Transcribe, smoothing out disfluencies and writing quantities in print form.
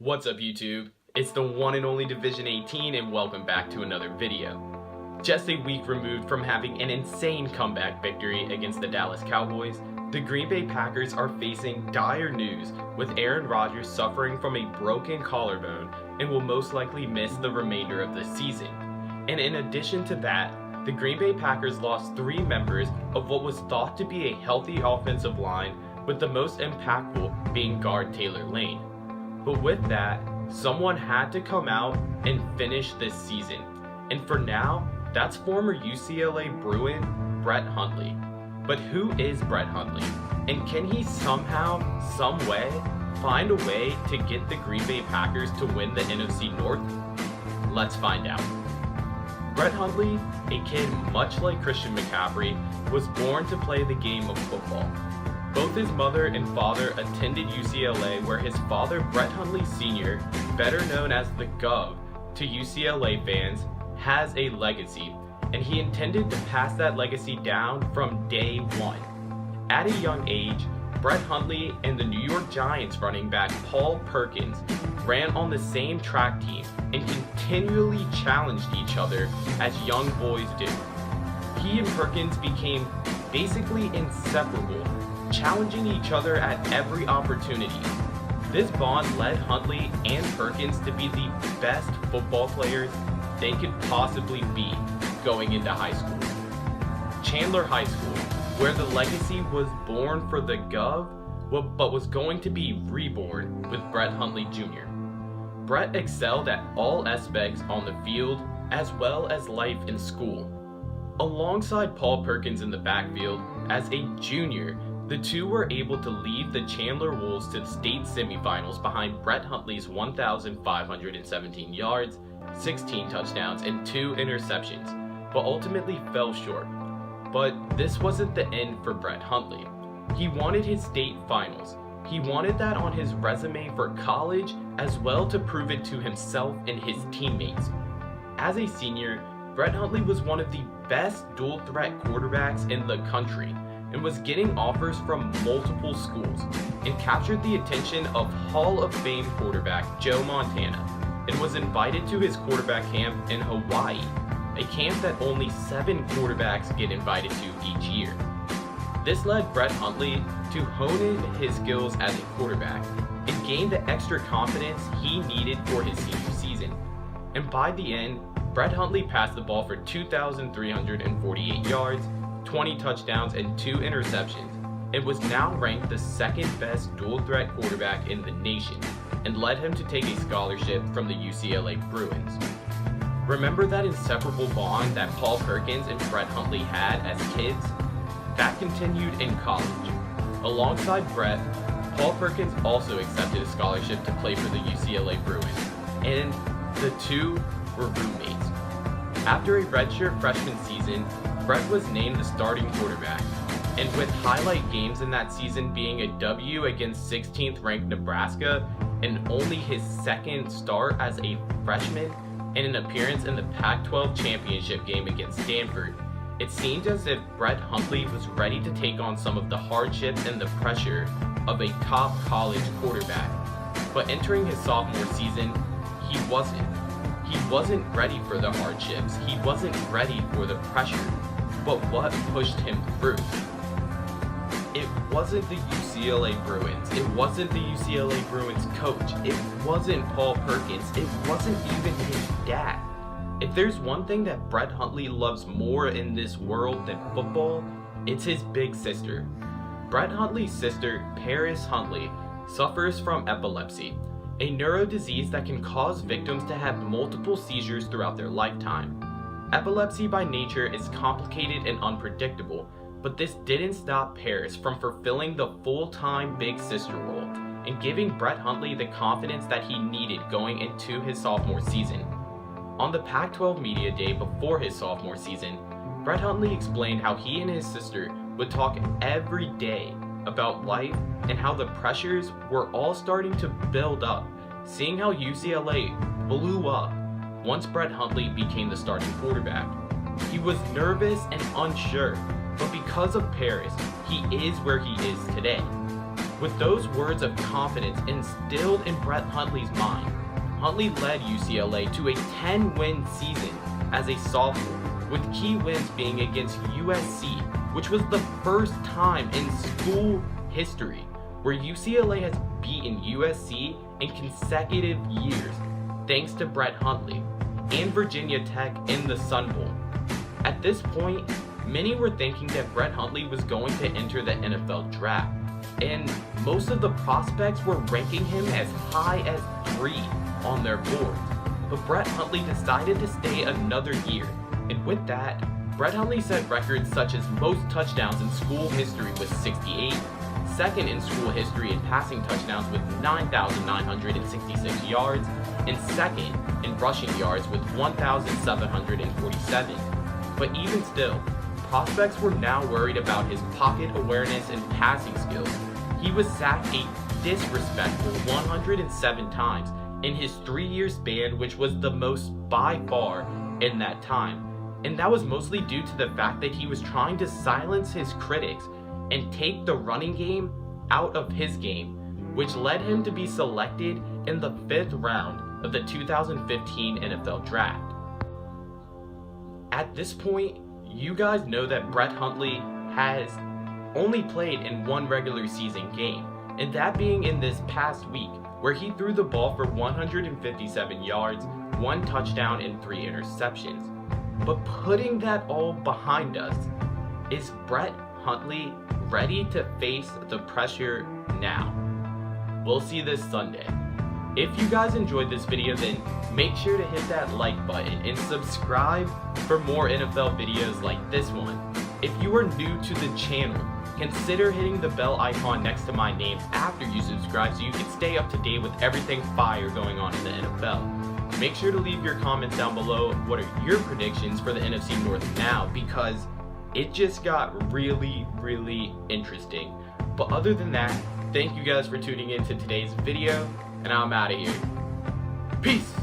What's up YouTube? It's the one and only Division 18 and welcome back to another video. Just a week removed from having an insane comeback victory against the Dallas Cowboys, the Green Bay Packers are facing dire news with Aaron Rodgers suffering from a broken collarbone and will most likely miss the remainder of the season. And in addition to that, the Green Bay Packers lost 3 members of what was thought to be a healthy offensive line, with the most impactful being guard Taylor Lane. But with that, someone had to come out and finish this season. And for now, that's former UCLA Bruin Brett Hundley. But who is Brett Hundley? And can he somehow, some way, find a way to get the Green Bay Packers to win the NFC North? Let's find out. Brett Hundley, a kid much like Christian McCaffrey, was born to play the game of football. Both his mother and father attended UCLA, where his father, Brett Hundley Sr., better known as the Gov to UCLA fans, has a legacy, and he intended to pass that legacy down from day one. At a young age, Brett Hundley and the New York Giants running back Paul Perkins ran on the same track team and continually challenged each other as young boys do. He and Perkins became basically inseparable, challenging each other at every opportunity. This bond led Hundley and Perkins to be the best football players they could possibly be going into high school. Chandler High School, where the legacy was born for the Gov, but was going to be reborn with Brett Hundley Jr. Brett excelled at all aspects on the field as well as life in school. Alongside Paul Perkins in the backfield, as a junior, the two were able to lead the Chandler Wolves to the state semifinals behind Brett Hundley's 1,517 yards, 16 touchdowns, and 2 interceptions, but ultimately fell short. But this wasn't the end for Brett Hundley. He wanted his state finals. He wanted that on his resume for college, as well to prove it to himself and his teammates. As a senior, Brett Hundley was one of the best dual-threat quarterbacks in the country, and was getting offers from multiple schools, and captured the attention of Hall of Fame quarterback Joe Montana, and was invited to his quarterback camp in Hawaii, a camp that only 7 quarterbacks get invited to each year. This led Brett Hundley to hone in his skills as a quarterback, and gain the extra confidence he needed for his senior season. And by the end, Brett Hundley passed the ball for 2,348 yards, 20 touchdowns, and 2 interceptions, and was now ranked the second best dual-threat quarterback in the nation, and led him to take a scholarship from the UCLA Bruins. Remember that inseparable bond that Paul Perkins and Brett Hundley had as kids? That continued in college. Alongside Brett, Paul Perkins also accepted a scholarship to play for the UCLA Bruins, and the two were roommates. After a redshirt freshman season, Brett was named the starting quarterback, and with highlight games in that season being a W against 16th ranked Nebraska, and only his second start as a freshman, and an appearance in the Pac-12 championship game against Stanford, it seemed as if Brett Hundley was ready to take on some of the hardships and the pressure of a top college quarterback. But entering his sophomore season, he wasn't. He wasn't ready for the hardships. He wasn't ready for the pressure. But what pushed him through? It wasn't the UCLA Bruins. It wasn't the UCLA Bruins coach. It wasn't Paul Perkins. It wasn't even his dad. If there's one thing that Brett Hundley loves more in this world than football, it's his big sister. Brett Hundley's sister, Paris Hundley, suffers from epilepsy, a neurodisease that can cause victims to have multiple seizures throughout their lifetime. Epilepsy by nature is complicated and unpredictable, but this didn't stop Paris from fulfilling the full-time big sister role and giving Brett Hundley the confidence that he needed going into his sophomore season. On the Pac-12 media day before his sophomore season, Brett Hundley explained how he and his sister would talk every day about life and how the pressures were all starting to build up, seeing how UCLA blew up once Brett Hundley became the starting quarterback. He was nervous and unsure, but because of Paris, he is where he is today. With those words of confidence instilled in Brett Hundley's mind, Hundley led UCLA to a 10-win season as a sophomore, with key wins being against USC, which was the first time in school history where UCLA has beaten USC in consecutive years, thanks to Brett Hundley, and Virginia Tech in the Sun Bowl. At this point, many were thinking that Brett Hundley was going to enter the NFL draft, and most of the prospects were ranking him as high as 3 on their boards. But Brett Hundley decided to stay another year, and with that, Brett Hundley set records such as most touchdowns in school history with 68, second in school history in passing touchdowns with 9,966 yards, and second in rushing yards with 1,747. But even still, prospects were now worried about his pocket awareness and passing skills. He was sacked a disrespectful 107 times in his 3-year span, which was the most by far in that time. And that was mostly due to the fact that he was trying to silence his critics and take the running game out of his game, which led him to be selected in the 5th round of the 2015 NFL Draft. At this point, you guys know that Brett Hundley has only played in 1 regular season game, and that being in this past week, where he threw the ball for 157 yards, 1 touchdown, and 3 interceptions. But putting that all behind us, is Brett Hundley ready to face the pressure now? We'll see this Sunday. If you guys enjoyed this video, then make sure to hit that like button and subscribe for more NFL videos like this one. If you are new to the channel, consider hitting the bell icon next to my name after you subscribe so you can stay up to date with everything fire going on in the NFL. Make sure to leave your comments down below. What are your predictions for the NFC North now? Because it just got really, really interesting. But other than that, thank you guys for tuning in to today's video, and I'm out of here. Peace!